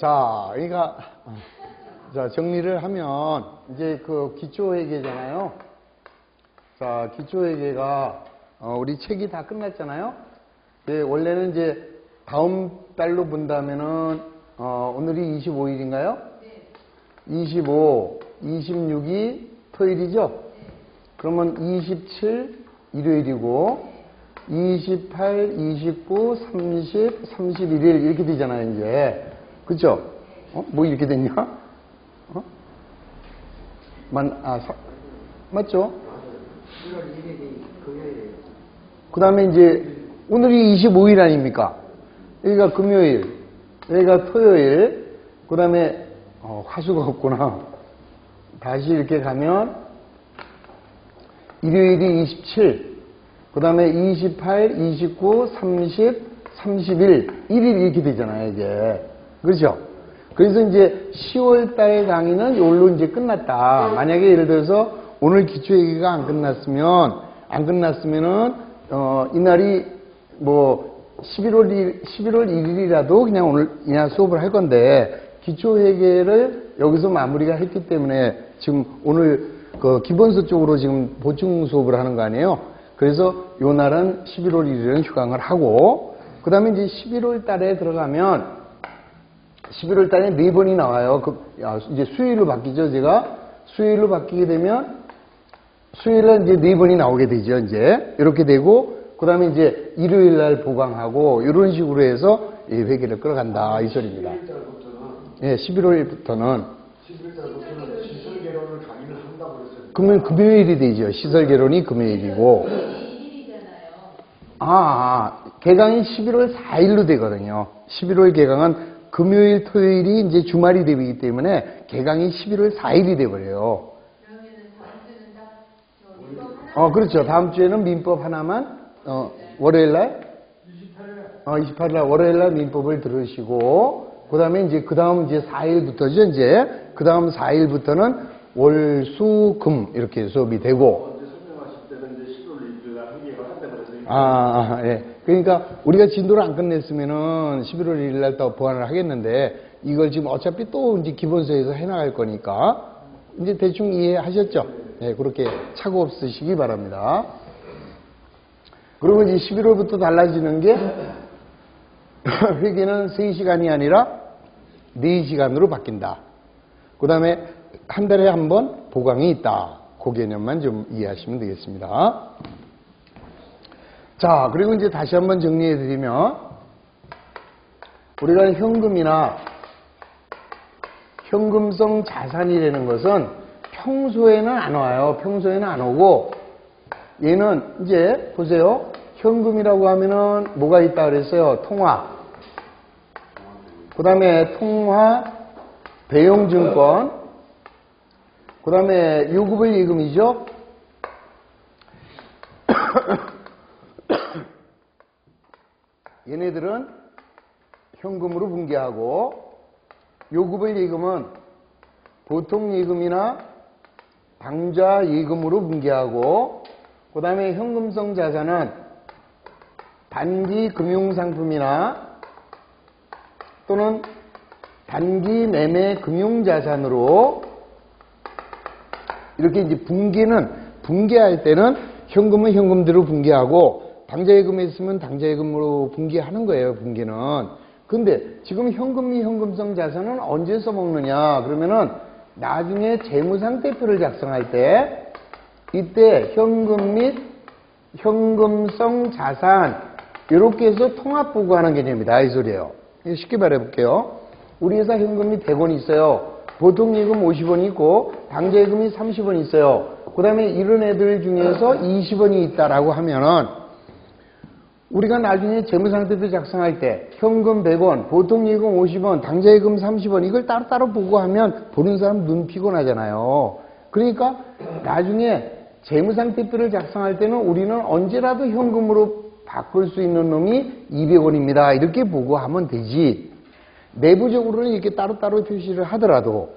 자, 그러니까 자, 정리를 하면 이제 그 기초회계잖아요. 자, 기초회계가 우리 책이 다 끝났잖아요. 원래는 이제 다음 달로 본다면은 오늘이 25일인가요? 네. 25, 26이 토요일이죠? 네. 그러면 27 일요일이고 28, 29, 30, 31일 이렇게 되잖아요, 이제. 그죠? 뭐 이렇게 됐냐? 맞죠? 그 다음에 이제 오늘이 25일 아닙니까? 여기가 금요일, 여기가 토요일, 그 다음에 화수가 없구나. 다시 이렇게 가면 일요일이 27, 그 다음에 28, 29, 30, 31, 1일 이렇게 되잖아요, 이게. 그렇죠? 그래서 이제 10월달 강의는 이걸로 이제 끝났다. 만약에 예를 들어서 오늘 기초회계가 안 끝났으면은, 이날이 뭐 11월 1일이라도 그냥 오늘 그냥 수업을 할 건데, 기초회계를 여기서 마무리가 했기 때문에 지금 오늘 그 기본서 쪽으로 지금 보충 수업을 하는 거 아니에요? 그래서 요 날은 11월 1일은 휴강을 하고, 그 다음에 이제 11월 달에 들어가면 11월 달에 4번이 나와요. 이제 수요일로 바뀌죠, 제가. 수요일로 바뀌게 되면 수요일날 이제 4번이 나오게 되죠, 이제. 이렇게 되고, 그 다음에 이제 일요일 날 보강하고, 이런 식으로 해서 이 회계를 끌어간다, 이 소리입니다. 11월달부터는? 예, 11월부터는. 11월달부터는 시설개론을 강의를 한다고 그랬어요. 그러면 금요일이 되죠. 시설개론이 금요일이고. 개강이 11월 4일로 되거든요. 11월 개강은 금요일, 토요일이 이제 주말이 되기 때문에 개강이 11월 4일이 돼버려요. 그러면은 다음 주는 딱 그렇죠. 다음 주에는 민법 하나만, 월요일 날? 28일 날, 월요일 날 민법을 들으시고, 그 다음에 이제, 그 다음 이제 4일부터죠, 이제. 그 다음 4일부터는 월, 수, 금, 이렇게 수업이 되고. 설명하실 때는 이제 11월 1일 날 회계가 한다고 그랬어요. 예. 그러니까 우리가 진도를 안 끝냈으면은 11월 1일 날 또 보완을 하겠는데 이걸 지금 어차피 또 이제 기본서에서 해나갈 거니까 이제 대충 이해하셨죠? 네, 그렇게 착오 없으시기 바랍니다. 그리고 이제 11월부터 달라지는 게 회계는 3시간이 아니라 4시간으로 바뀐다. 그 다음에 한 달에 한 번 보강이 있다. 그 개념만 좀 이해하시면 되겠습니다. 자, 그리고 이제 다시 한번 정리해 드리면, 우리가 현금이나 현금성 자산이라는 것은 평소에는 안 와요. 평소에는 안 오고, 얘는 이제 보세요. 현금이라고 하면은 뭐가 있다 그랬어요? 통화. 그 다음에 통화, 대용증권. 그 다음에 요금을 예금이죠. 얘네들은 현금으로 분개하고, 요금을 예금은 보통 예금이나 당좌 예금으로 분개하고, 그 다음에 현금성 자산은 단기 금융상품이나 또는 단기 매매 금융자산으로 이렇게 이제 분개할 때는 현금은 현금대로 분개하고, 당좌예금에 있으면 당좌예금으로 분개하는 거예요, 분개는. 근데 지금 현금이 현금성 자산은 언제 써먹느냐? 그러면은 나중에 재무상태표를 작성할 때 이때 현금 및 현금성 자산 이렇게 해서 통합보고하는 개념이다, 이 소리예요. 쉽게 말해볼게요. 우리 회사 현금이 100원 있어요. 보통 예금 50원이 있고 당좌예금이 30원 있어요. 그 다음에 이런 애들 중에서 20원이 있다라고 하면은 우리가 나중에 재무상태표 작성할 때 현금 100원, 보통 예금 50원, 당좌예금 30원 이걸 따로따로 보고하면 보는 사람 눈 피곤하잖아요. 그러니까 나중에 재무상태표를 작성할 때는 우리는 언제라도 현금으로 바꿀 수 있는 놈이 200원입니다. 이렇게 보고하면 되지. 내부적으로는 이렇게 따로따로 표시를 하더라도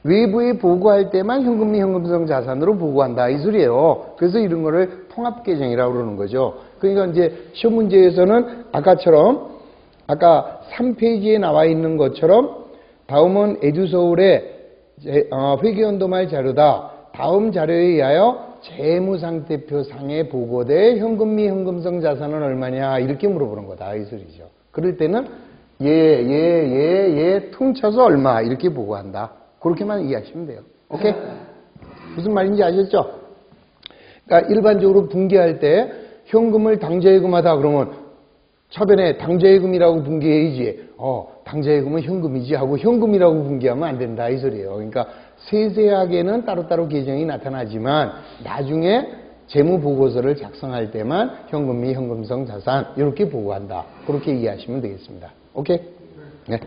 외부에 보고할 때만 현금 및 현금성 자산으로 보고한다, 이 소리예요. 그래서 이런 거를 통합계정이라고 그러는 거죠. 그러니까 이제 시험 문제에서는 아까 3페이지에 나와 있는 것처럼 다음은 에듀서울의 회계연도말 자료다. 다음 자료에 의하여 재무상태표상에 보고될 현금 및 현금성 자산은 얼마냐 이렇게 물어보는 거다 이 소리죠. 그럴 때는 얘 퉁쳐서 얼마 이렇게 보고한다. 그렇게만 이해하시면 돼요. 오케이? 무슨 말인지 아셨죠? 그러니까 일반적으로 분기할 때 현금을 당좌예금하다 그러면 차변에 당좌예금이라고 분기해야지 당좌예금은 현금이지 하고 현금이라고 분기하면 안 된다 이 소리예요. 그러니까 세세하게는 따로따로 계정이 나타나지만 나중에 재무보고서를 작성할 때만 현금 및 현금성 자산 이렇게 보고한다. 그렇게 이해하시면 되겠습니다. 오케이? 네.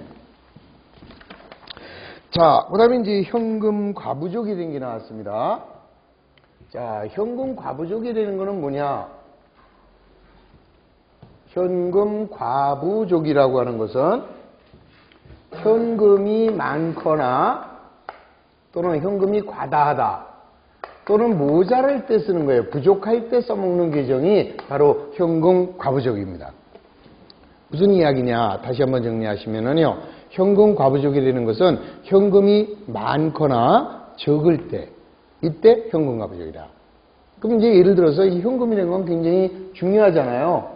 자, 그 다음에 이제 현금 과부족이 된 게 나왔습니다. 자, 현금 과부족이 되는 거는 뭐냐? 현금 과부족이라고 하는 것은 현금이 많거나 또는 현금이 과다하다 또는 모자랄 때 쓰는 거예요. 부족할 때 써먹는 계정이 바로 현금 과부족입니다. 무슨 이야기냐? 다시 한번 정리하시면은요. 현금 과부족이 되는 것은 현금이 많거나 적을 때 이때 현금 과부족이다. 그럼 이제 예를 들어서 이 현금이라는 건 굉장히 중요하잖아요.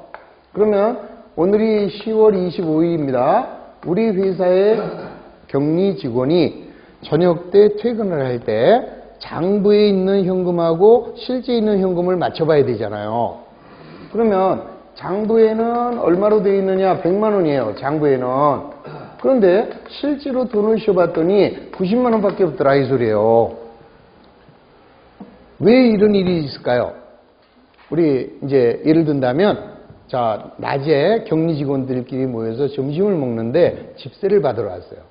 그러면 오늘이 10월 25일입니다. 우리 회사의 격리 직원이 저녁 때 퇴근을 할 때 장부에 있는 현금하고 실제 있는 현금을 맞춰봐야 되잖아요. 그러면 장부에는 얼마로 되어 있느냐? 100만 원이에요. 장부에는. 그런데 실제로 돈을 쉬어봤더니 90만 원밖에 없더라 이 소리예요. 왜 이런 일이 있을까요? 우리 이제 예를 든다면 자, 낮에 격리 직원들끼리 모여서 점심을 먹는데 집세를 받으러 왔어요.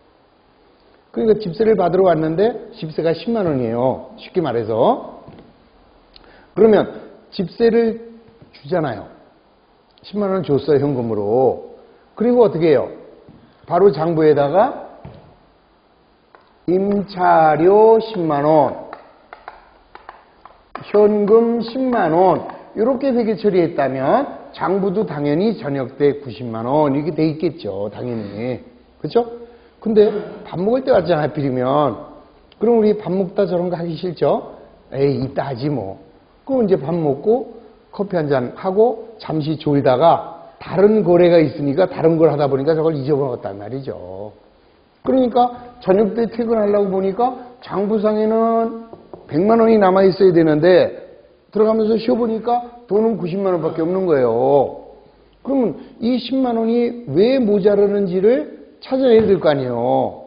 그러니까 집세를 받으러 왔는데 집세가 10만 원이에요. 쉽게 말해서. 그러면 집세를 주잖아요. 10만 원 줬어요, 현금으로. 그리고 어떻게 해요? 바로 장부에다가 임차료 10만 원, 현금 10만 원 이렇게 되게 처리했다면 장부도 당연히 저녁 때 90만 원 이렇게 돼 있겠죠. 당연히. 그렇죠? 근데 밥 먹을 때 왔잖아 하필이면. 그럼 우리 밥 먹다 저런 거 하기 싫죠? 에이 이따 하지 뭐. 그럼 이제 밥 먹고 커피 한잔 하고 잠시 졸다가 다른 거래가 있으니까 다른 걸 하다 보니까 저걸 잊어먹었단 말이죠. 그러니까 저녁 때 퇴근하려고 보니까 장부상에는 100만 원이 남아있어야 되는데 들어가면서 쉬어보니까 돈은 90만 원밖에 없는 거예요. 그러면 이 10만 원이 왜 모자라는지를 찾아내야 될 거 아니에요.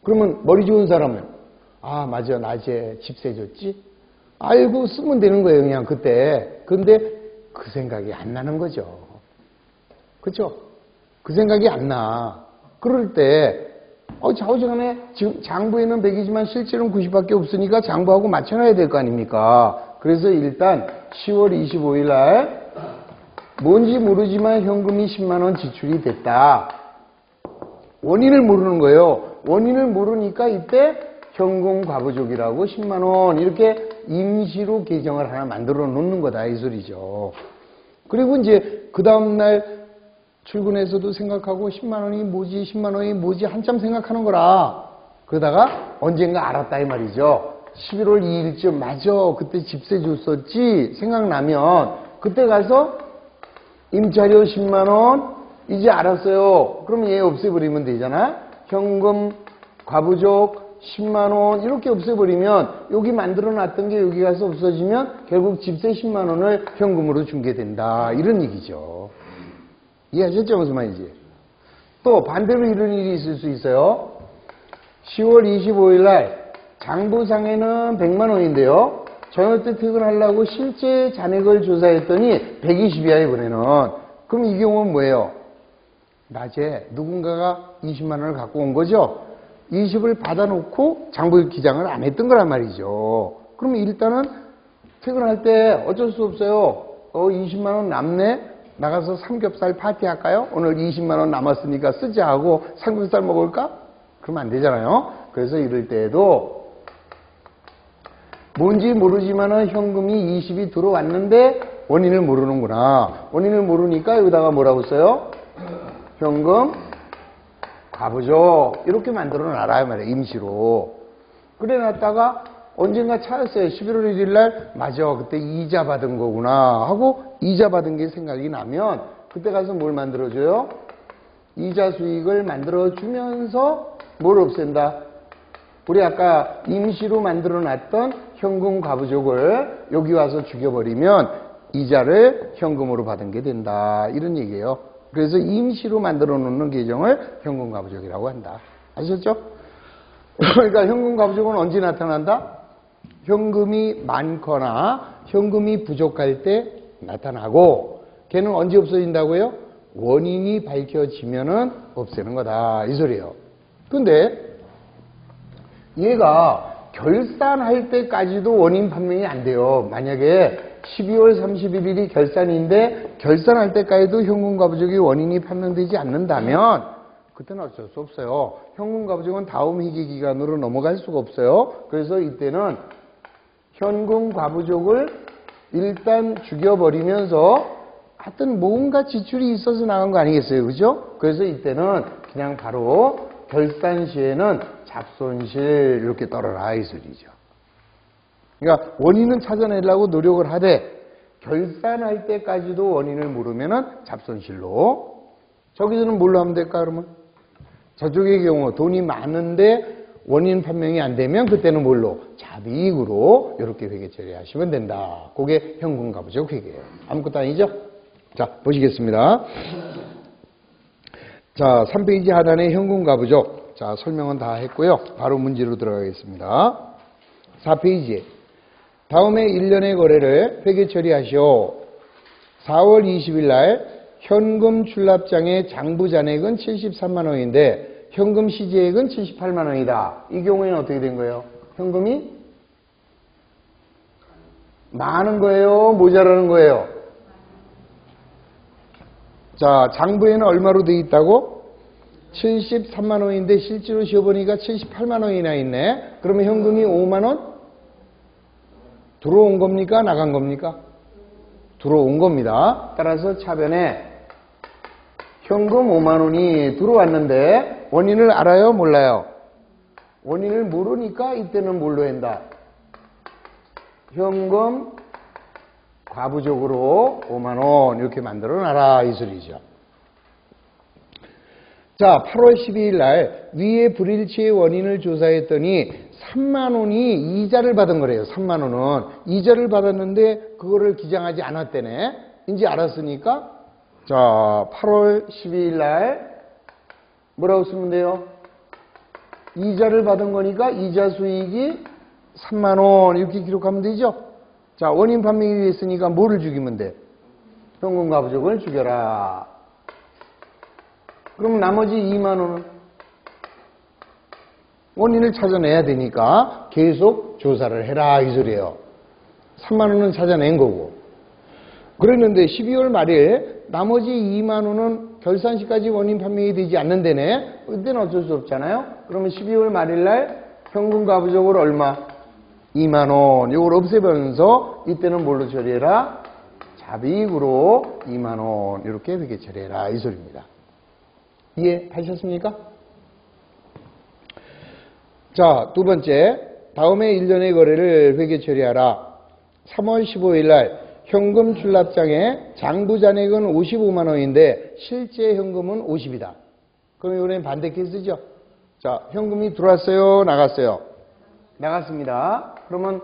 그러면 머리 좋은 사람은 아 맞아 낮에 집세 줬지? 알고 쓰면 되는 거예요 그냥 그때. 근데 그 생각이 안 나는 거죠. 그렇죠? 그 생각이 안 나. 그럴 때 좌우지간에 지금 장부에는 100이지만 실제로는 90밖에 없으니까 장부하고 맞춰놔야 될 거 아닙니까? 그래서 일단 10월 25일 날 뭔지 모르지만 현금이 10만 원 지출이 됐다. 원인을 모르는 거예요. 원인을 모르니까 이때 현금 과부족이라고 10만 원 이렇게 임시로 계정을 하나 만들어 놓는 거다 이 소리죠. 그리고 이제 그 다음날 출근해서도 생각하고 10만 원이 뭐지 10만 원이 뭐지 한참 생각하는 거라. 그러다가 언젠가 알았다 이 말이죠. 11월 2일쯤 맞아 그때 집세 줬었지 생각나면 그때 가서 임차료 10만 원 이제 알았어요. 그럼 얘 없애버리면 되잖아. 현금 과부족 10만 원 이렇게 없애버리면 여기 만들어놨던 게 여기 가서 없어지면 결국 집세 10만 원을 현금으로 준게 된다. 이런 얘기죠. 이해하셨죠? 무슨 말인지. 또 반대로 이런 일이 있을 수 있어요. 10월 25일 날 장부상에는 100만 원인데요. 저녁 때 퇴근하려고 실제 잔액을 조사했더니 120이야 이번에는. 그럼 이 경우는 뭐예요? 낮에 누군가가 20만 원을 갖고 온 거죠. 20을 받아놓고 장부 기장을 안 했던 거란 말이죠. 그러면 일단은 퇴근할 때 어쩔 수 없어요. 20만 원 남네? 나가서 삼겹살 파티 할까요? 오늘 20만 원 남았으니까 쓰자 하고 삼겹살 먹을까? 그러면 안 되잖아요. 그래서 이럴 때에도 뭔지 모르지만은 현금이 20이 들어왔는데 원인을 모르는구나. 원인을 모르니까 여기다가 뭐라고 써요? 현금 가부족 이렇게 만들어 놔라 말이에요. 임시로. 그래 놨다가 언젠가 찾았어요. 11월 1일 날 맞아 그때 이자 받은 거구나 하고 이자 받은 게 생각이 나면 그때 가서 뭘 만들어줘요? 이자 수익을 만들어주면서 뭘 없앤다? 우리 아까 임시로 만들어 놨던 현금 가부족을 여기 와서 죽여버리면 이자를 현금으로 받은 게 된다 이런 얘기예요. 그래서 임시로 만들어 놓는 계정을 현금 가부족이라고 한다. 아셨죠? 그러니까 현금 가부족은 언제 나타난다? 현금이 많거나 현금이 부족할 때 나타나고 걔는 언제 없어진다고요? 원인이 밝혀지면은 없애는 거다 이 소리예요. 근데 얘가 결산할 때까지도 원인 판명이 안 돼요. 만약에 12월 31일이 결산인데 결산할 때까지도 현금 가부족이 원인이 판명되지 않는다면 그때는 어쩔 수 없어요. 현금 가부족은 다음 회계 기간으로 넘어갈 수가 없어요. 그래서 이때는 현금 가부족을 일단 죽여버리면서 하여튼 뭔가 지출이 있어서 나간 거 아니겠어요? 그죠? 그래서 이때는 그냥 바로 결산 시에는 잡손실 이렇게 떨어라 이 소리죠. 그러니까 원인은 찾아내려고 노력을 하되 결산할 때까지도 원인을 모르면은 잡손실로. 저기서는 뭘로 하면 될까 그러면? 저쪽의 경우 돈이 많은데 원인 판명이 안 되면 그때는 뭘로? 잡이익으로 이렇게 회계 처리하시면 된다. 그게 현금 가부족 회계예요. 아무것도 아니죠? 자, 보시겠습니다. 자, 3페이지 하단에 현금 가부족. 자, 설명은 다 했고요. 바로 문제로 들어가겠습니다. 4페이지. 다음에 1년의 거래를 회계 처리하시오. 4월 20일 날 현금 출납장의 장부 잔액은 73만 원인데 현금 시제액은 78만 원이다. 이 경우에는 어떻게 된 거예요? 현금이 많은 거예요? 모자라는 거예요? 자, 장부에는 얼마로 돼 있다고? 73만 원인데 실제로 쉬어보니까 78만 원이나 있네. 그러면 현금이 5만 원? 들어온 겁니까? 나간 겁니까? 들어온 겁니다. 따라서 차변에 현금 5만 원이 들어왔는데 원인을 알아요? 몰라요? 원인을 모르니까 이때는 뭘로 한다? 현금 과부적으로 5만 원 이렇게 만들어 놔라 이 소리죠. 자, 8월 12일 날 위의 불일치의 원인을 조사했더니 3만 원이 이자를 받은 거래요. 3만 원은 이자를 받았는데 그거를 기장하지 않았대네. 이제 알았으니까 자, 8월 12일 날 뭐라고 쓰면 돼요? 이자를 받은 거니까 이자 수익이 3만 원 이렇게 기록하면 되죠. 자, 원인 판명이 됐으니까 뭐를 죽이면 돼? 현금 가부족을 죽여라. 그럼 나머지 2만 원은 원인을 찾아내야 되니까 계속 조사를 해라 이 소리예요. 3만 원은 찾아낸 거고. 그랬는데 12월 말에 나머지 2만 원은 결산시까지 원인 판명이 되지 않는 데네. 그때는 어쩔 수 없잖아요. 그러면 12월 말일 날 현금 가부족을 얼마? 2만 원. 이걸 없애면서 이때는 뭘로 처리해라? 잡이익으로 2만 원 이렇게 회계 처리해라 이 소리입니다. 이해하셨습니까? 자, 두 번째. 다음에 1년의 거래를 회계 처리하라. 3월 15일 날 현금 출납장에 장부 잔액은 55만 원인데 실제 현금은 50이다. 그럼 이번엔 반대 케이스죠. 자, 현금이 들어왔어요? 나갔어요? 나갔습니다. 그러면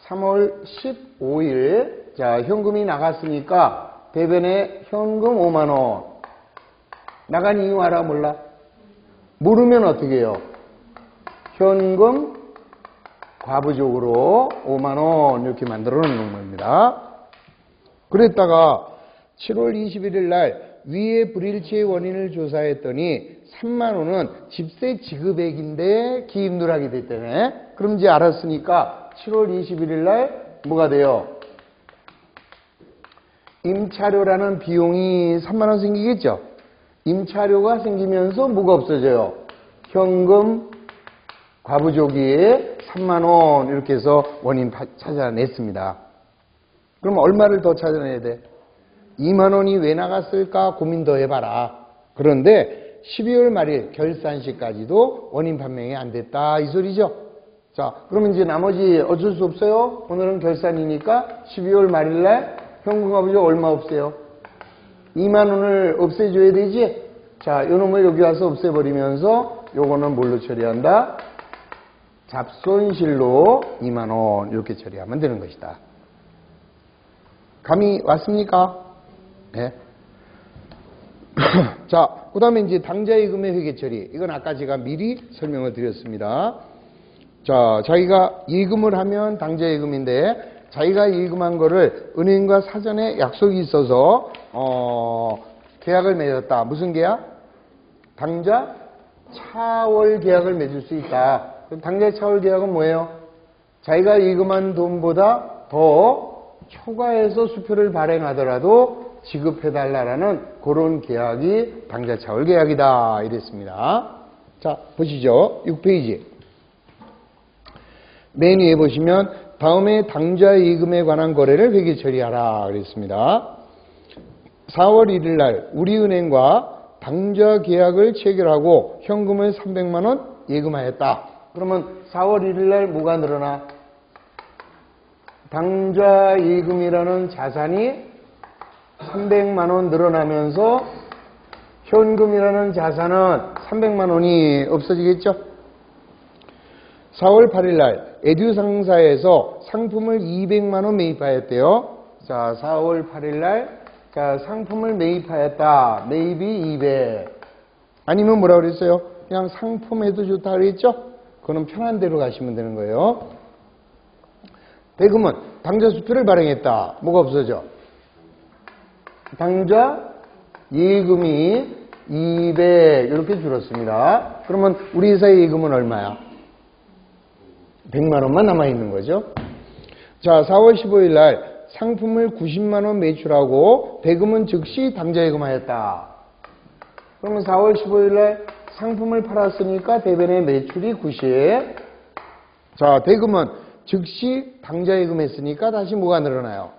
3월 15일 자, 현금이 나갔으니까 대변에 현금 5만 원 나간 이유 알아 몰라? 모르면 어떻게 해요? 현금 과부족으로 5만 원 이렇게 만들어 놓는 겁니다. 그랬다가 7월 21일 날 위의 불일치의 원인을 조사했더니 3만 원은 집세 지급액인데 기입 누락이 됐다네. 그럼 이제 알았으니까 7월 21일 날 뭐가 돼요? 임차료라는 비용이 3만 원 생기겠죠? 임차료가 생기면서 뭐가 없어져요? 현금 과부족이 3만 원 이렇게 해서 원인 찾아냈습니다. 그럼 얼마를 더 찾아내야 돼? 2만 원이 왜 나갔을까 고민 더 해봐라. 그런데 12월 말일 결산시까지도 원인 판명이 안 됐다 이 소리죠. 자, 그러면 이제 나머지 어쩔 수 없어요. 오늘은 결산이니까 12월 말일날 현금값이 얼마 없어요? 2만 원을 없애줘야 되지. 자, 요놈을 여기 와서 없애버리면서 요거는 뭘로 처리한다? 잡손실로 2만 원 이렇게 처리하면 되는 것이다. 감이 왔습니까? 네. 자, 그 다음에 이제 당좌예금의 회계 처리. 이건 아까 제가 미리 설명을 드렸습니다. 자, 자기가 예금을 하면 당좌예금인데 자기가 예금한 거를 은행과 사전에 약속이 있어서 계약을 맺었다. 무슨 계약? 당좌 차월 계약을 맺을 수 있다. 당좌 차월 계약은 뭐예요? 자기가 예금한 돈보다 더 초과해서 수표를 발행하더라도 지급해달라는 그런 계약이 당좌 차월 계약이다. 이랬습니다. 자, 보시죠. 6페이지. 맨 위에 보시면 다음에 당좌 예금에 관한 거래를 회계 처리하라. 그랬습니다. 4월 1일 날 우리은행과 당좌 계약을 체결하고 현금을 300만 원 예금하였다. 그러면 4월 1일 날 뭐가 늘어나? 당좌 예금이라는 자산이 300만 원 늘어나면서 현금이라는 자산은 300만 원이 없어지겠죠? 4월 8일 날 에듀 상사에서 상품을 200만 원 매입하였대요. 자, 4월 8일 날 자, 상품을 매입하였다. 매입이 200. 아니면 뭐라고 그랬어요? 그냥 상품 해도 좋다 그랬죠? 그거는 편한 대로 가시면 되는 거예요. 대금은 당좌 수표를 발행했다. 뭐가 없어져? 당좌 예금이 200 이렇게 줄었습니다. 그러면 우리 회사의 예금은 얼마야? 100만 원만 남아있는 거죠. 자, 4월 15일 날 상품을 90만 원 매출하고 대금은 즉시 당좌 예금하였다. 그러면 4월 15일 날 상품을 팔았으니까 대변의 매출이 90. 자, 대금은 즉시 당좌 예금했으니까 다시 뭐가 늘어나요?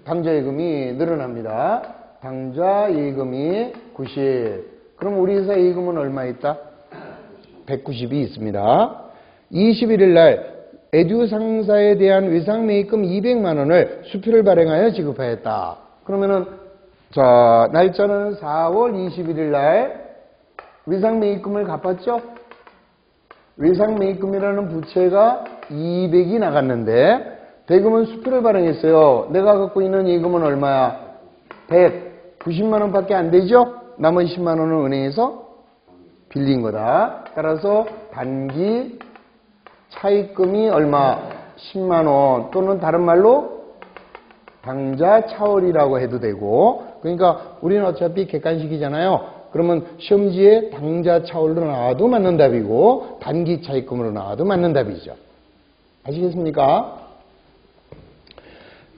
당좌 예금이 늘어납니다. 당좌 예금이 90. 그럼 우리 회사 예금은 얼마 있다? 190이 있습니다. 21일 날 에듀 상사에 대한 외상 매입금 200만 원을 수표를 발행하여 지급하였다. 그러면은 자, 날짜는 4월 21일 날 외상 매입금을 갚았죠? 외상 매입금이라는 부채가 200이 나갔는데 대금은 수표를 발행했어요. 내가 갖고 있는 예금은 얼마야? 190만 원밖에 안 되죠? 나머지 10만 원은 은행에서 빌린 거다. 따라서 단기 차입금이 얼마? 10만 원 또는 다른 말로 당좌 차월이라고 해도 되고, 그러니까 우리는 어차피 객관식이잖아요. 그러면 시험지에 당좌 차월로 나와도 맞는 답이고 단기 차입금으로 나와도 맞는 답이죠. 아시겠습니까?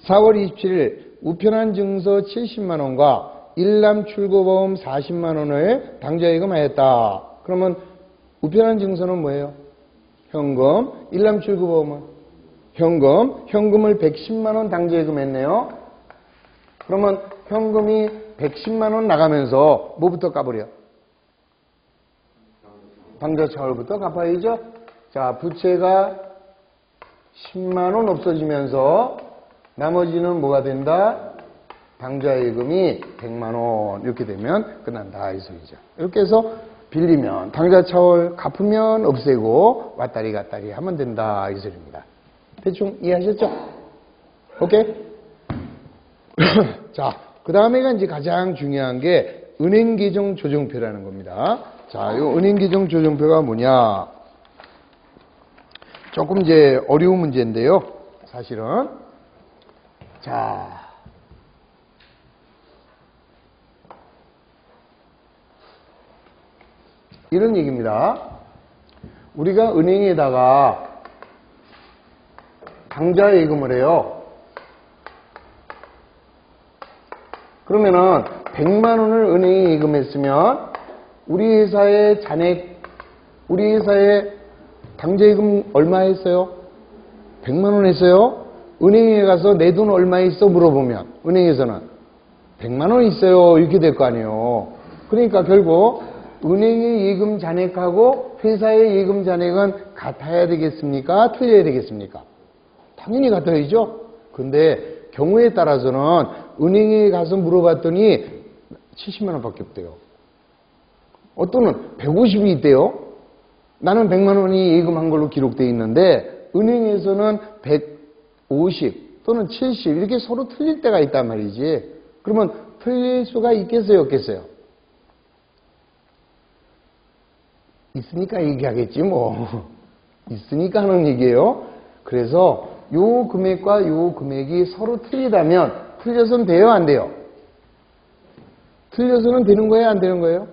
4월 27일 우편한 증서 70만 원과 일람 출고보험 40만 원을 당좌 예금하였다. 그러면 우편한 증서는 뭐예요? 현금. 일람 출고보험은 현금. 현금을 110만 원 당좌 예금했네요. 그러면 현금이 110만 원 나가면서 뭐부터 까버려? 당좌 차월부터 갚아야죠. 자, 부채가 10만 원 없어지면서 나머지는 뭐가 된다? 당좌 예금이 100만 원 이렇게 되면 끝난다 이 소리죠. 이렇게 해서 빌리면 당좌 차월 갚으면 없애고 왔다리 갔다리 하면 된다 이 소리입니다. 대충 이해하셨죠? 오케이? 자, 그 다음에가 이제 가장 중요한 게 은행계정 조정표라는 겁니다. 자, 이 은행계정 조정표가 뭐냐? 조금 이제 어려운 문제인데요. 사실은. 자. 이런 얘기입니다. 우리가 은행에다가 당좌 예금을 해요. 그러면은 100만 원을 은행에 예금했으면 우리 회사의 잔액, 우리 회사의 당좌 예금 얼마 했어요? 100만 원 했어요? 은행에 가서 내 돈 얼마 있어? 물어보면 은행에서는 100만 원 있어요. 이렇게 될 거 아니에요. 그러니까 결국 은행의 예금 잔액하고 회사의 예금 잔액은 같아야 되겠습니까? 틀려야 되겠습니까? 당연히 같아야죠. 근데 경우에 따라서는 은행에 가서 물어봤더니 70만 원밖에 없대요. 어또는 150이 있대요. 나는 100만 원이 예금한 걸로 기록되어 있는데 은행에서는 150 또는 70 이렇게 서로 틀릴 때가 있단 말이지. 그러면 틀릴 수가 있겠어요, 없겠어요? 있으니까 얘기하겠지 뭐. 있으니까 하는 얘기예요. 그래서 요 금액과 요 금액이 서로 틀리다면 틀려서는 돼요, 안 돼요? 틀려서는 되는 거예요, 안 되는 거예요?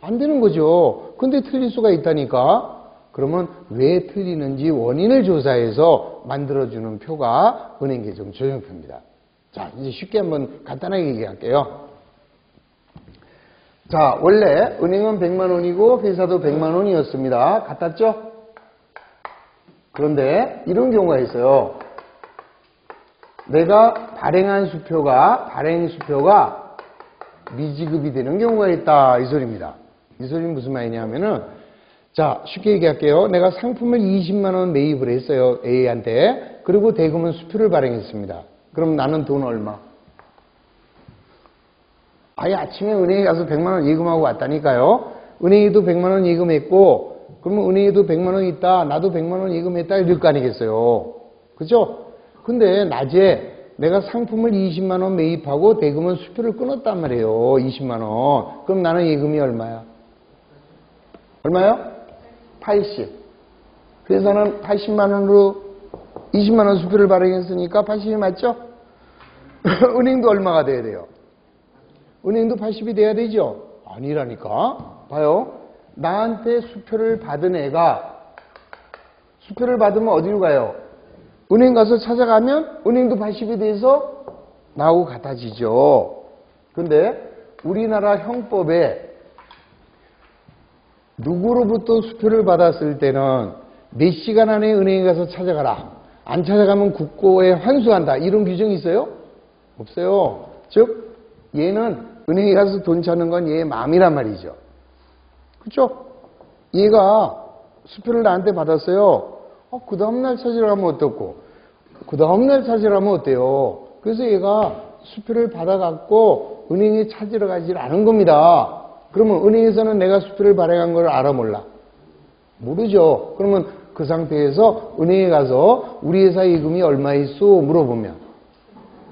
안 되는 거죠. 근데 틀릴 수가 있다니까. 그러면 왜 틀리는지 원인을 조사해서 만들어주는 표가 은행계정 조정표입니다. 자, 이제 쉽게 한번 간단하게 얘기할게요. 자, 원래 은행은 100만 원이고 회사도 100만 원이었습니다. 같았죠? 그런데 이런 경우가 있어요. 내가 발행 수표가 미지급이 되는 경우가 있다. 이 소리입니다. 이 소리는 무슨 말이냐면은, 자, 쉽게 얘기할게요. 내가 상품을 20만 원 매입을 했어요. A한테. 그리고 대금은 수표를 발행했습니다. 그럼 나는 돈 얼마? 아예 아침에 은행에 가서 100만 원 예금하고 왔다니까요. 은행에도 100만 원 예금했고, 그러면 은행에도 100만 원 있다. 나도 100만 원 예금했다. 이럴 거 아니겠어요. 그죠? 근데 낮에 내가 상품을 20만 원 매입하고 대금은 수표를 끊었단 말이에요. 20만 원. 그럼 나는 예금이 얼마야? 얼마요? 80. 회사는 80만 원으로 20만 원 수표를 발행했으니까 80이 맞죠? 은행도 얼마가 돼야 돼요? 은행도 80이 돼야 되죠? 아니라니까. 봐요. 나한테 수표를 받은 애가 수표를 받으면 어디로 가요? 은행 가서 찾아가면 은행도 80이 돼서 나하고 같아지죠. 근데 우리나라 형법에 누구로부터 수표를 받았을 때는 몇 시간 안에 은행에 가서 찾아가라. 안 찾아가면 국고에 환수한다. 이런 규정이 있어요? 없어요. 즉 얘는 은행에 가서 돈 찾는 건 얘의 마음이란 말이죠. 그렇죠? 얘가 수표를 나한테 받았어요. 그 다음날 찾으러 가면 어떻고? 그 다음날 찾으러 가면 어때요? 그래서 얘가 수표를 받아갖고 은행에 찾으러 가지 않은 겁니다. 그러면 은행에서는 내가 수표를 발행한 걸 알아 몰라? 모르죠. 그러면 그 상태에서 은행에 가서 우리 회사 예금이 얼마 있어? 물어보면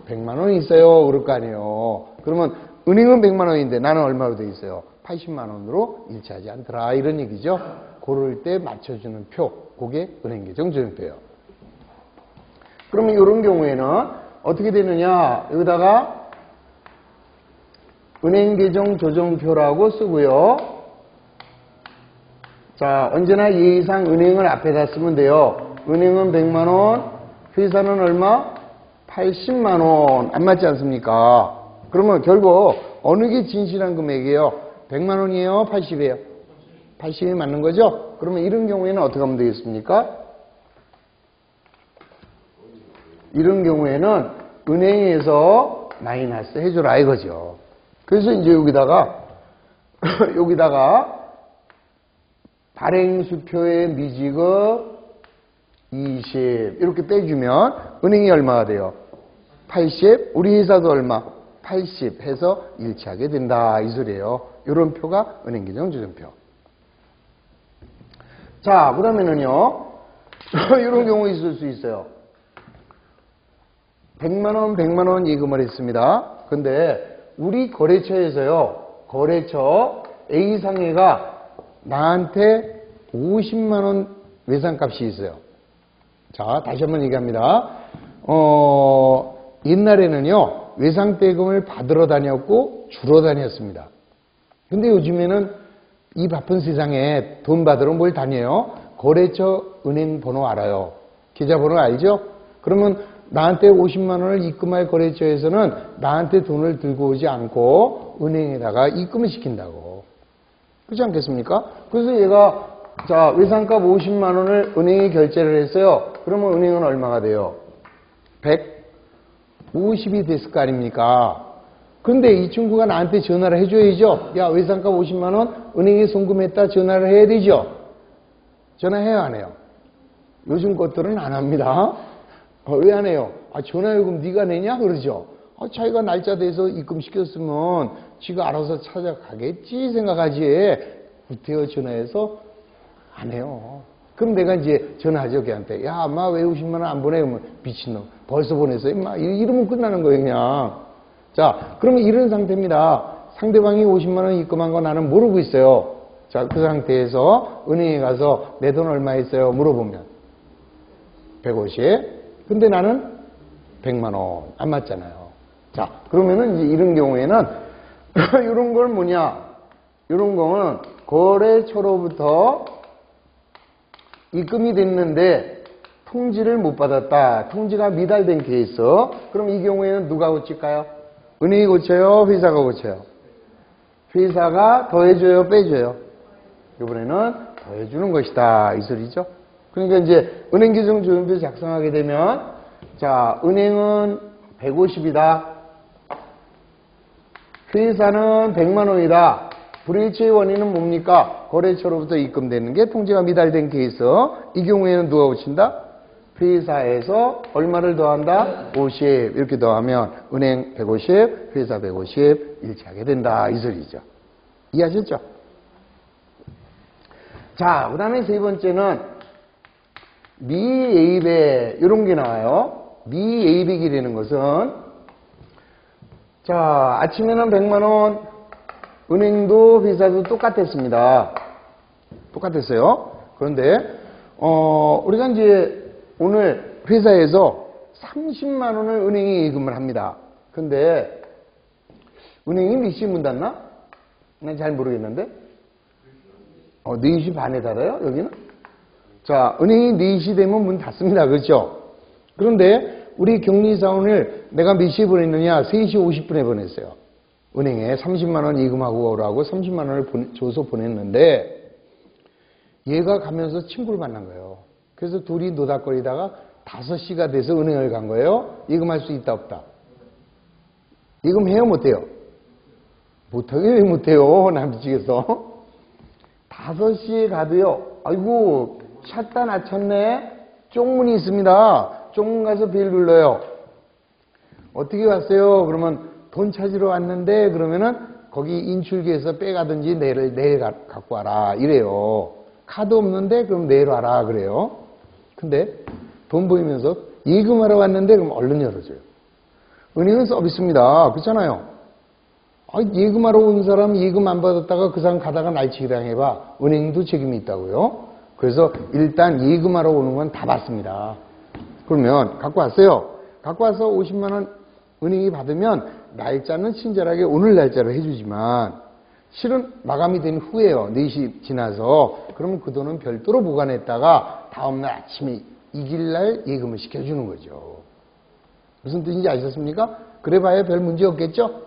100만 원 있어요. 그럴 거 아니에요. 그러면 은행은 100만 원인데 나는 얼마로 돼 있어요? 80만 원으로 일치하지 않더라. 이런 얘기죠. 고를 때 맞춰주는 표. 그게 은행계정 조정표예요. 그러면 이런 경우에는 어떻게 되느냐? 여기다가 은행계정 조정표라고 쓰고요. 자, 언제나 예의상 은행을 앞에다 쓰면 돼요. 은행은 100만 원, 회사는 얼마? 80만 원. 안 맞지 않습니까? 그러면 결국 어느 게 진실한 금액이에요? 100만 원이에요? 80이에요? 80이 맞는 거죠? 그러면 이런 경우에는 어떻게 하면 되겠습니까? 이런 경우에는 은행에서 마이너스 해줘라 이거죠. 그래서 이제 여기다가 발행수표의 미지급 20 이렇게 빼주면 은행이 얼마가 돼요? 80. 우리 회사도 얼마? 80 해서 일치하게 된다 이 소리예요. 이런 표가 은행계정 조정표. 자, 그러면은요 이런 경우 있을 수 있어요. 100만 원 예금을 했습니다. 근데 우리 거래처에서요, 거래처 A상회가 나한테 50만 원 외상값이 있어요. 자, 다시 한번 얘기합니다. 옛날에는요, 외상대금을 받으러 다녔고 주러 다녔습니다. 근데 요즘에는 이 바쁜 세상에 돈 받으러 뭘 다녀요? 거래처 은행 번호 알아요. 계좌번호 알죠? 그러면 나한테 50만 원을 입금할 거래처에서는 나한테 돈을 들고 오지 않고 은행에다가 입금을 시킨다고. 그렇지 않겠습니까? 그래서 얘가 자 외상값 50만 원을 은행에 결제를 했어요. 그러면 은행은 얼마가 돼요? 150이 됐을 거 아닙니까? 근데 이 친구가 나한테 전화를 해줘야죠. 야, 외상값 50만 원 은행에 송금했다 전화를 해야 되죠. 전화해요, 안 해요? 요즘 것들은 안 합니다. 왜 안 해요? 아, 전화요금 네가 내냐? 그러죠. 자기가 날짜 돼서 입금시켰으면 지가 알아서 찾아가겠지 생각하지. 구태여 전화해서 안 해요. 그럼 내가 이제 전화하죠, 걔한테. 야, 엄마 왜 50만 원 안 보내? 그러면 미친놈. 벌써 보냈어, 임마. 이러면 끝나는 거예요, 그냥. 자, 그러면 이런 상태입니다. 상대방이 50만 원 입금한 거 나는 모르고 있어요. 자, 그 상태에서 은행에 가서 내 돈 얼마 있어요? 물어보면 150. 근데 나는 100만 원. 안 맞잖아요. 자, 그러면은 이제 이런 경우에는 이런 걸 뭐냐? 이런 거는 거래처로부터 입금이 됐는데 통지를 못 받았다. 통지가 미달된 케이스. 그럼 이 경우에는 누가 고칠까요? 은행이 고쳐요? 회사가 고쳐요? 회사가 더해줘요? 빼줘요? 이번에는 더해주는 것이다. 이 소리죠. 그러니까 이제 은행규정조정표 작성하게 되면 자, 은행은 150이다. 회사는 100만 원이다. 불일치의 원인은 뭡니까? 거래처로부터 입금되는 게 통지가 미달된 케이스. 이 경우에는 누가 고친다? 회사에서 얼마를 더한다? 50. 이렇게 더하면 은행 150, 회사 150 일치하게 된다. 이 소리죠. 이해하셨죠? 자, 그 다음에 세 번째는 미예입액 이런 게 나와요. 미예입액이라는 것은 자, 아침에는 100만 원, 은행도 회사도 똑같았습니다. 똑같았어요. 그런데 우리가 이제 오늘 회사에서 30만 원을 은행에 예금을 합니다. 근데 은행이 몇 시에 문 닫나? 난 잘 모르겠는데. 4시 반에 닫아요, 여기는? 자, 은행이 4시 되면 문 닫습니다. 그렇죠? 그런데 우리 격리사원을 내가 몇 시에 보냈느냐? 3시 50분에 보냈어요. 은행에 30만 원 예금하고 오라고 30만 원을 줘서 보냈는데 얘가 가면서 친구를 만난 거예요. 그래서 둘이 노닥거리다가 5시가 돼서 은행을 간 거예요. 예금할 수 있다 없다? 예금해요 못해요? 못하게 왜 못해요? 나 미치겠어. 5시에 가도요. 아이고 찼다 낮췄네. 쪽문이 있습니다. 쪽문 가서 벨 눌러요. 어떻게 왔어요? 그러면 돈 찾으러 왔는데 그러면은 거기 인출기에서 빼가든지 내일 갖고 와라 이래요. 카드 없는데 그럼 내일 와라 그래요. 근데 돈 보이면서 예금하러 왔는데 그럼 얼른 열어줘요. 은행은 서비스입니다. 그렇잖아요. 예금하러 온 사람 예금 안 받았다가 그 사람 가다가 날치기 당해봐. 은행도 책임이 있다고요. 그래서 일단 예금하러 오는 건 다 받습니다. 그러면 갖고 왔어요. 갖고 와서 50만 원 은행이 받으면 날짜는 친절하게 오늘 날짜로 해주지만 실은 마감이 된 후에요. 4시 지나서. 그러면 그 돈은 별도로 보관했다가 다음날 아침에 이길날 예금을 시켜주는 거죠. 무슨 뜻인지 아셨습니까? 그래 봐야 별 문제 없겠죠?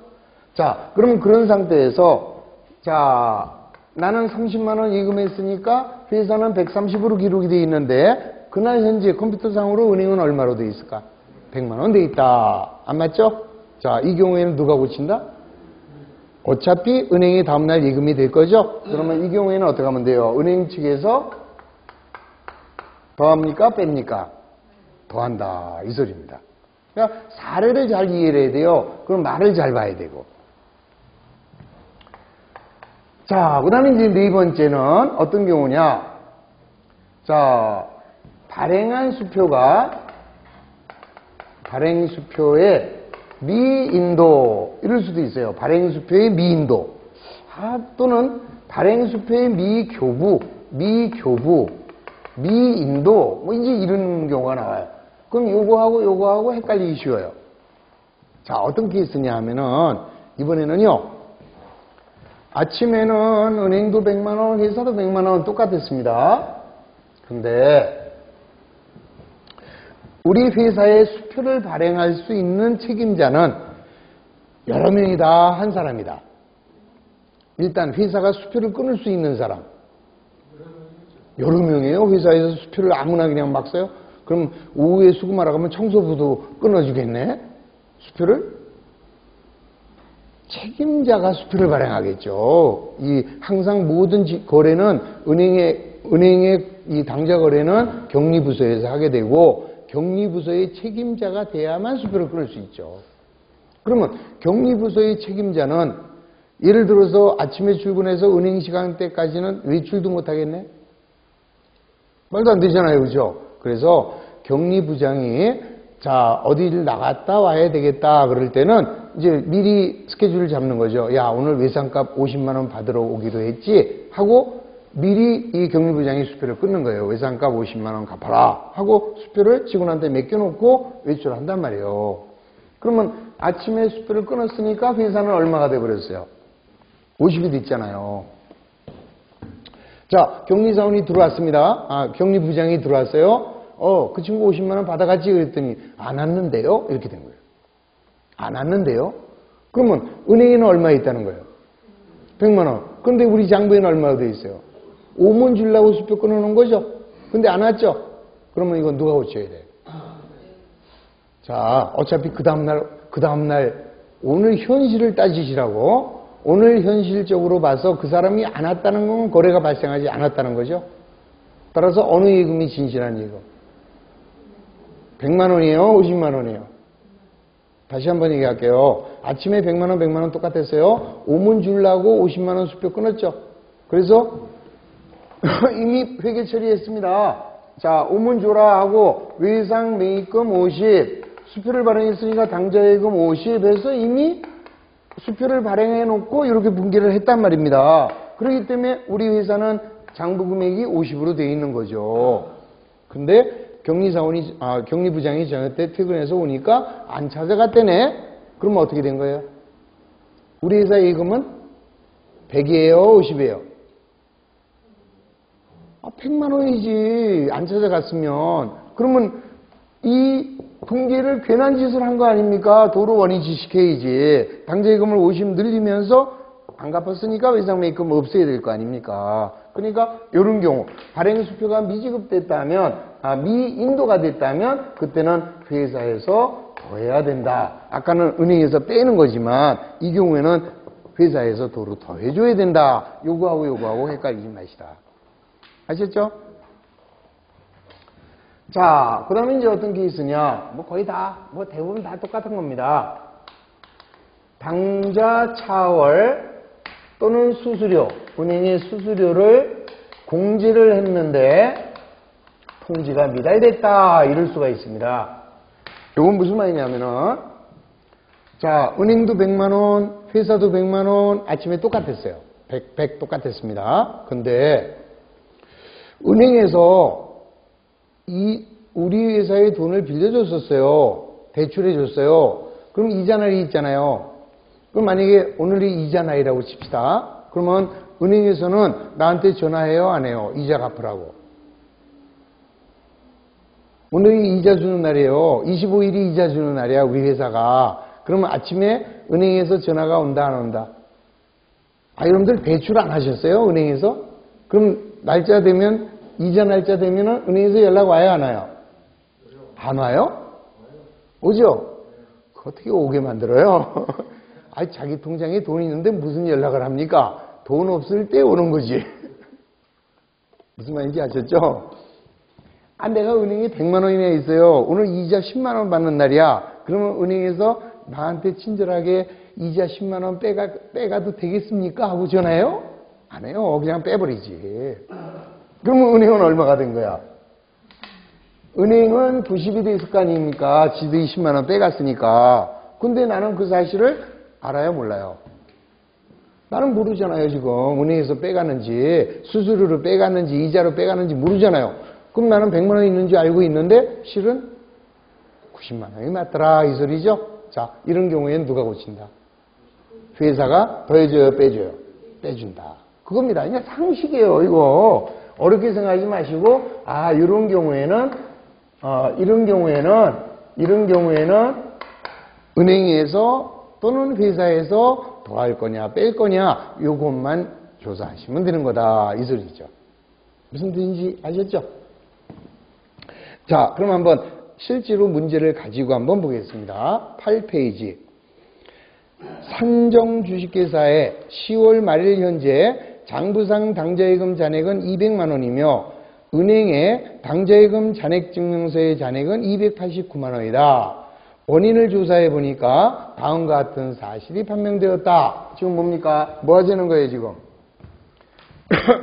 자, 그러면 그런 상태에서 자, 나는 30만 원 예금했으니까 회사는 130으로 기록이 되어 있는데 그날 현재 컴퓨터상으로 은행은 얼마로 되어 있을까? 100만 원 되어 있다. 안 맞죠? 자, 이 경우에는 누가 고친다? 어차피 은행이 다음날 예금이 될 거죠? 그러면 이 경우에는 어떻게 하면 돼요? 은행 측에서 더합니까? 뺍니까? 더한다. 이 소리입니다. 그러니까 사례를 잘 이해를 해야 돼요. 그럼 말을 잘 봐야 되고. 자, 그 다음에 이제 네 번째는 어떤 경우냐? 자, 발행한 수표의 미인도 이럴 수도 있어요. 발행수표의 미인도 또는 발행수표의 미인도 뭐 이제 이런 경우가 나와요. 그럼 요거하고 헷갈리기 쉬워요. 자, 어떤 케이스냐 하면은 이번에는요. 아침에는 은행도 100만 원, 회사도 100만 원 똑같았습니다. 근데 우리 회사의 수표를 발행할 수 있는 책임자는 여러 명이다, 한 사람이다. 일단 회사가 수표를 끊을 수 있는 사람. 여러 명이에요. 회사에서 수표를 아무나 그냥 막 써요? 그럼 오후에 수금하러 가면 청소부도 끊어주겠네? 수표를? 책임자가 수표를 발행하겠죠. 항상 모든 거래는 은행의 이 당좌 거래는 격리부서에서 하게 되고 격리부서의 책임자가 돼야만 수표를 끊을 수 있죠. 그러면 격리부서의 책임자는 예를 들어서 아침에 출근해서 은행 시간대까지는 외출도 못 하겠네? 말도 안 되잖아요. 그죠? 그래서 격리부장이 자, 어디를 나갔다 와야 되겠다 그럴 때는 이제 미리 스케줄을 잡는 거죠. 야, 오늘 외상값 50만 원 받으러 오기로 했지 하고 미리 이 격리부장이 수표를 끊는 거예요. 외상값 50만 원 갚아라 하고 수표를 직원한테 맡겨놓고 외출을 한단 말이에요. 그러면 아침에 수표를 끊었으니까 회사는 얼마가 돼버렸어요? 50이 됐잖아요. 자, 격리사원이 들어왔습니다. 격리부장이 들어왔어요. 그 친구 50만 원 받아갔지? 그랬더니 안 왔는데요? 이렇게 된 거예요. 안 왔는데요? 그러면 은행에는 얼마 있다는 거예요? 100만 원. 근데 우리 장부에는 얼마가 돼 있어요? 5문 주려고 수표 끊어놓은 거죠? 근데 안 왔죠? 그러면 이건 누가 고쳐야 돼? 자, 어차피 그 다음날 오늘 현실을 따지시라고 오늘 현실적으로 봐서 그 사람이 안 왔다는 건 거래가 발생하지 않았다는 거죠. 따라서 어느 예금이 진실한 예금? 100만 원이에요? 50만 원이에요? 다시 한번 얘기할게요. 아침에 100만 원, 100만 원 똑같았어요. 5문 주려고 50만 원 수표 끊었죠. 그래서 이미 회계 처리했습니다. 자, 5문 줘라 하고 외상 매입금 50, 수표를 발행했으니까 당좌예금 50 해서 이미 수표를 발행해 놓고 이렇게 분기를 했단 말입니다. 그렇기 때문에 우리 회사는 장부 금액이 50으로 되어 있는 거죠. 근데 격리부장이 저녁 때 퇴근해서 오니까 안 찾아갔대네. 그러면 어떻게 된 거예요? 우리 회사 예금은 100이에요? 50이에요? 100만 원이지. 안 찾아갔으면. 그러면 이 분기를 괜한 짓을 한 거 아닙니까? 도로 원위 지식해야지. 당좌예금을 50 늘리면서 안 갚았으니까 외상매입금 없애야 될 거 아닙니까? 그러니까 이런 경우 발행 수표가 미지급됐다면 미인도가 됐다면 그때는 회사에서 더해야 된다. 아까는 은행에서 빼는 거지만 이 경우에는 회사에서 도로 더해줘야 된다. 요거하고 헷갈리지 마시다. 아셨죠? 자, 그 다음에 이제 어떤 케이스냐. 거의 다, 대부분 다 똑같은 겁니다. 당좌 차월 또는 수수료, 은행의 수수료를 공제를 했는데 통지가 미달됐다. 이럴 수가 있습니다. 이건 무슨 말이냐면은, 자, 은행도 100만 원, 회사도 100만 원, 아침에 똑같았어요. 100 똑같았습니다. 근데 은행에서 우리 회사에 돈을 빌려줬었어요. 대출해줬어요. 그럼 이자날이 있잖아요. 그럼 만약에 오늘이 이자날이라고 칩시다. 그러면 은행에서는 나한테 전화해요? 안 해요? 이자 갚으라고. 오늘이 이자 주는 날이에요. 25일이 이자 주는 날이야, 우리 회사가. 그러면 아침에 은행에서 전화가 온다, 안 온다? 여러분들 대출 안 하셨어요? 은행에서? 그럼 날짜 되면, 이자 날짜 되면 은행에서 연락 와요, 안 와요? 안 와요? 오죠? 어떻게 오게 만들어요? 자기 통장에 돈이 있는데 무슨 연락을 합니까? 돈 없을 때 오는 거지. 무슨 말인지 아셨죠? 내가 은행에 100만 원이나 있어요. 오늘 이자 10만 원 받는 날이야. 그러면 은행에서 나한테 친절하게 이자 10만 원 빼가도 되겠습니까? 하고 전화해요? 안 해요. 그냥 빼버리지. 그러면 은행은 얼마가 된 거야? 은행은 부실이 됐을 거 아닙니까? 지도 20만 원 빼갔으니까. 근데 나는 그 사실을 알아요? 몰라요? 나는 모르잖아요, 지금. 은행에서 빼갔는지, 수수료로 빼갔는지, 이자로 빼갔는지 모르잖아요. 그럼 나는 100만 원 있는 줄 알고 있는데, 실은 90만 원이 맞더라, 이 소리죠? 자, 이런 경우에는 누가 고친다? 회사가 더해줘요, 빼줘요? 빼준다. 그겁니다. 그냥 상식이에요, 이거. 어렵게 생각하지 마시고, 이런 경우에는 은행에서 또는 회사에서 더할 거냐, 뺄 거냐, 요것만 조사하시면 되는 거다. 이 소리죠. 무슨 뜻인지 아셨죠? 자, 그럼 한번 실제로 문제를 가지고 한번 보겠습니다. 8페이지. 산정 주식회사에 10월 말일 현재 장부상 당좌예금 잔액은 200만 원이며 은행에 당좌예금 잔액증명서의 잔액은 289만 원이다. 원인을 조사해 보니까 다음과 같은 사실이 판명되었다. 지금 뭡니까? 뭐 하자는 거예요, 지금?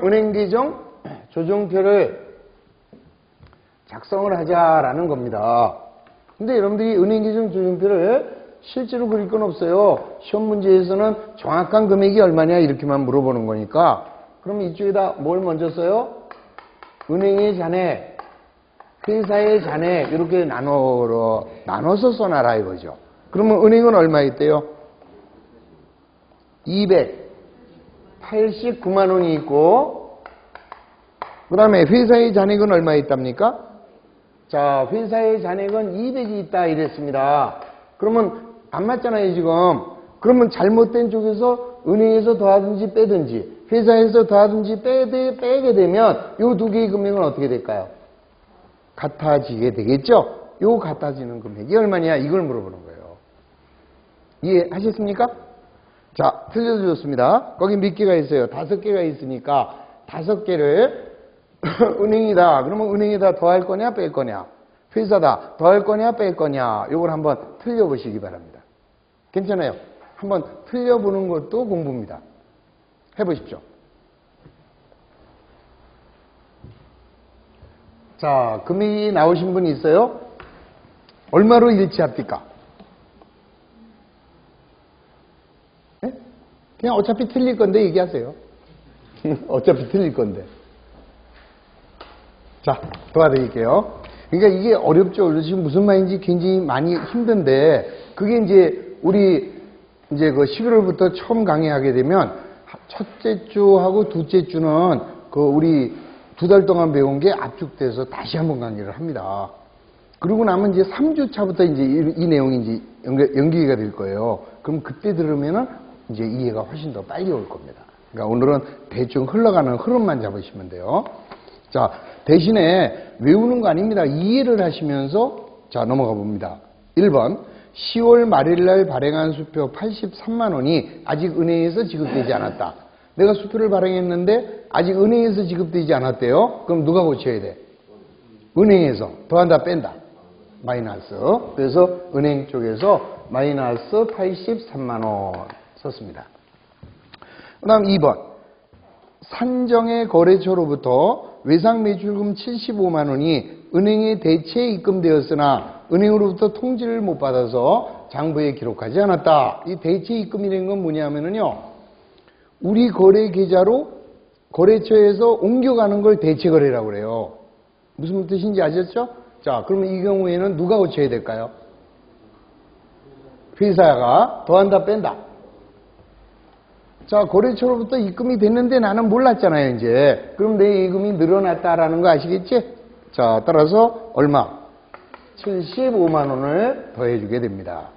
은행 계정 조정표를 작성을 하자라는 겁니다. 근데 여러분들이 은행 계정 조정표를 실제로 그릴 건 없어요. 시험 문제에서는 정확한 금액이 얼마냐 이렇게만 물어보는 거니까. 그럼 이쪽에다 뭘 먼저 써요? 은행의 잔액, 회사의 잔액 이렇게 나눠서 써놔라 이거죠. 그러면 은행은 얼마 있대요? 289만 원이 있고, 그 다음에 회사의 잔액은 얼마 있답니까? 자, 회사의 잔액은 200이 있다 이랬습니다. 그러면 안 맞잖아요, 지금. 그러면 잘못된 쪽에서 은행에서 더하든지 빼든지 회사에서 더하든지 빼게 되면 이 두 개의 금액은 어떻게 될까요? 같아지게 되겠죠? 요 같아지는 금액이 얼마냐 이걸 물어보는 거예요. 이해하셨습니까? 자, 틀려주셨습니다. 거기 몇 개가 있어요? 5개가 있으니까 5개를 은행이다. 그러면 은행에다 더할 거냐 뺄 거냐? 회사다. 더할 거냐 뺄 거냐? 요걸 한번 틀려보시기 바랍니다. 괜찮아요? 한번 틀려보는 것도 공부입니다. 해보십시오. 자, 금액이 나오신 분이 있어요? 얼마로 일치합니까? 네? 그냥 어차피 틀릴 건데 얘기하세요. 어차피 틀릴 건데. 자, 도와드릴게요. 그러니까 이게 어렵죠. 지금 무슨 말인지 굉장히 많이 힘든데, 그게 이제 우리 이제 그 11월부터 처음 강의하게 되면 첫째 주하고 둘째 주는 그 우리 2달 동안 배운 게 압축돼서 다시 한번 강의를 합니다. 그러고 나면 이제 3주 차부터 이제 이 내용이 이제 연기가 될 거예요. 그럼 그때 들으면은 이제 이해가 훨씬 더 빨리 올 겁니다. 그러니까 오늘은 대충 흘러가는 흐름만 잡으시면 돼요. 자, 대신에 외우는 거 아닙니다. 이해를 하시면서 자, 넘어가 봅니다. 1번, 10월 말일날 발행한 수표 83만 원이 아직 은행에서 지급되지 않았다. 내가 수표를 발행했는데 아직 은행에서 지급되지 않았대요. 그럼 누가 고쳐야 돼? 은행에서. 더한다 뺀다. 마이너스. 그래서 은행 쪽에서 마이너스 83만 원 썼습니다. 그 다음 2번. 산정의 거래처로부터 외상매출금 75만 원이 은행에 대체 입금되었으나 은행으로부터 통지를 못 받아서 장부에 기록하지 않았다. 이 대체 입금이라는 건 뭐냐면요. 우리 거래 계좌로 거래처에서 옮겨가는 걸 대체 거래라고 그래요. 무슨 뜻인지 아셨죠? 자, 그러면 이 경우에는 누가 고쳐야 될까요? 회사가 더한다 뺀다. 자, 거래처로부터 입금이 됐는데 나는 몰랐잖아요, 이제. 그럼 내 입금이 늘어났다라는 거 아시겠지? 자, 따라서 얼마? 75만 원을 더해주게 됩니다.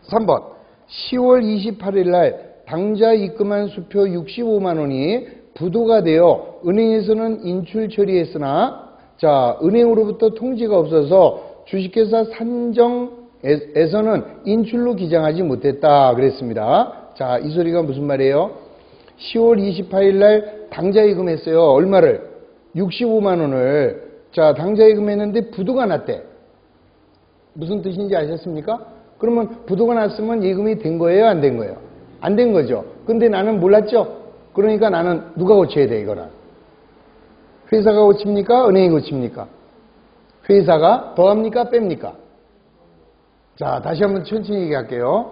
3번. 10월 28일 날 당좌 입금한 수표 65만 원이 부도가 되어 은행에서는 인출 처리했으나 자, 은행으로부터 통지가 없어서 주식회사 산정에서는 인출로 기장하지 못했다 그랬습니다. 자, 이 소리가 무슨 말이에요? 10월 28일 날 당좌 입금했어요. 얼마를? 65만 원을. 자, 당좌 입금했는데 부도가 났대. 무슨 뜻인지 아셨습니까? 그러면 부도가 났으면 예금이 된 거예요? 안 된 거예요? 안 된 거죠. 근데 나는 몰랐죠? 그러니까 나는 누가 고쳐야 돼, 이거는? 회사가 고칩니까? 은행이 고칩니까? 회사가 더합니까? 뺍니까? 자, 다시 한번 천천히 얘기할게요.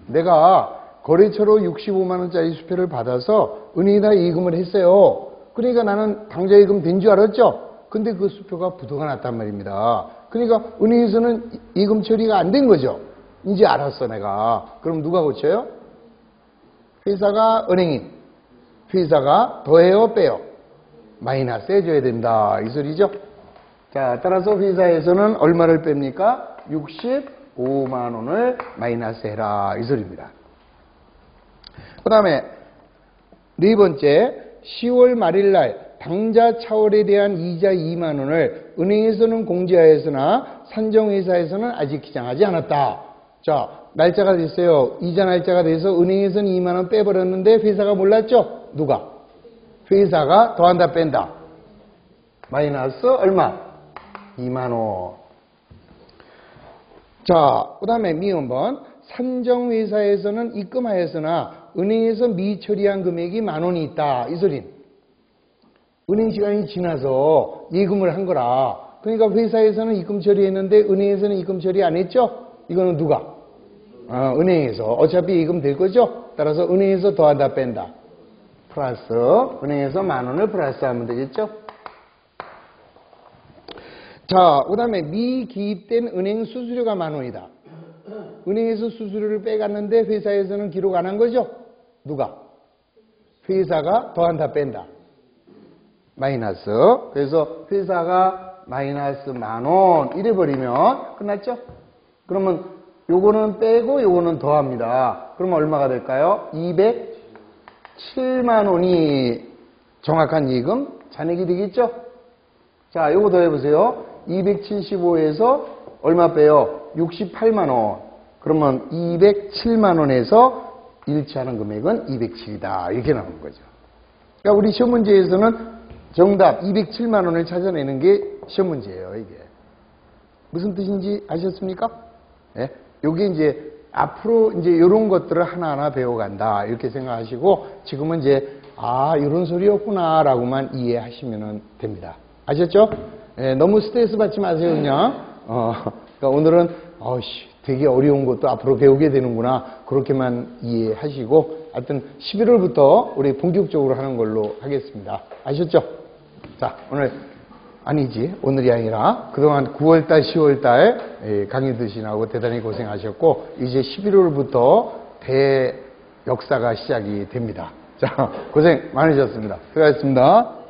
내가 거래처로 65만 원짜리 수표를 받아서 은행에다 예금을 했어요. 그러니까 나는 당좌 예금 된 줄 알았죠? 근데 그 수표가 부도가 났단 말입니다. 그러니까 은행에서는 예금 처리가 안 된 거죠. 이제 알았어, 내가. 그럼 누가 고쳐요? 회사가 은행인. 회사가 더해요, 빼요? 마이너스 해줘야 된다. 이 소리죠? 자, 따라서 회사에서는 얼마를 뺍니까? 65만 원을 마이너스 해라. 이 소리입니다. 그 다음에 네 번째, 10월 말일 날 당좌 차월에 대한 이자 2만 원을 은행에서는 공제하였으나 산정회사에서는 아직 기장하지 않았다. 자, 날짜가 됐어요. 이자 날짜가 돼서 은행에서는 2만 원 빼버렸는데 회사가 몰랐죠? 누가? 회사가 더한다 뺀다. 마이너스 얼마? 2만 원. 자, 그 다음에 미음번. 산정회사에서는 입금하였으나 은행에서 미처리한 금액이 10,000원이 있다. 이 소린. 은행 시간이 지나서 예금을 한 거라. 그러니까 회사에서는 입금 처리했는데 은행에서는 입금 처리 안 했죠? 이거는 누가? 은행에서. 어차피 예금 될 거죠? 따라서 은행에서 더하다 뺀다. 플러스 은행에서 10,000원을 플러스하면 되겠죠? 자, 그 다음에 미기입된 은행 수수료가 10,000원이다. 은행에서 수수료를 빼갔는데 회사에서는 기록 안 한 거죠? 누가? 회사가 더한다 뺀다. 마이너스. 그래서 회사가 마이너스 10,000원 이래버리면 끝났죠? 그러면 요거는 빼고 요거는 더합니다. 그러면 얼마가 될까요? 207만 원이 정확한 예금 잔액이 되겠죠? 자, 요거 더해보세요. 275에서 얼마 빼요? 68만 원. 그러면 207만 원에서 일치하는 금액은 207이다. 이렇게 나오는 거죠. 그러니까 우리 시험 문제에서는 정답 207만 원을 찾아내는 게 시험 문제예요, 이게. 무슨 뜻인지 아셨습니까? 예? 요게 이제 앞으로 이제 요런 것들을 하나하나 배워간다. 이렇게 생각하시고 지금은 이제 이런 소리였구나라고만 이해하시면 됩니다. 아셨죠? 예, 너무 스트레스 받지 마세요, 그냥. 그러니까 오늘은 되게 어려운 것도 앞으로 배우게 되는구나. 그렇게만 이해하시고 하여튼 11월부터 우리 본격적으로 하는 걸로 하겠습니다. 아셨죠? 자, 오늘이 아니라 그동안 9월달, 10월달 강의 드시느라고 대단히 고생하셨고 이제 11월부터 대역사가 시작이 됩니다. 자, 고생 많으셨습니다. 수고하셨습니다.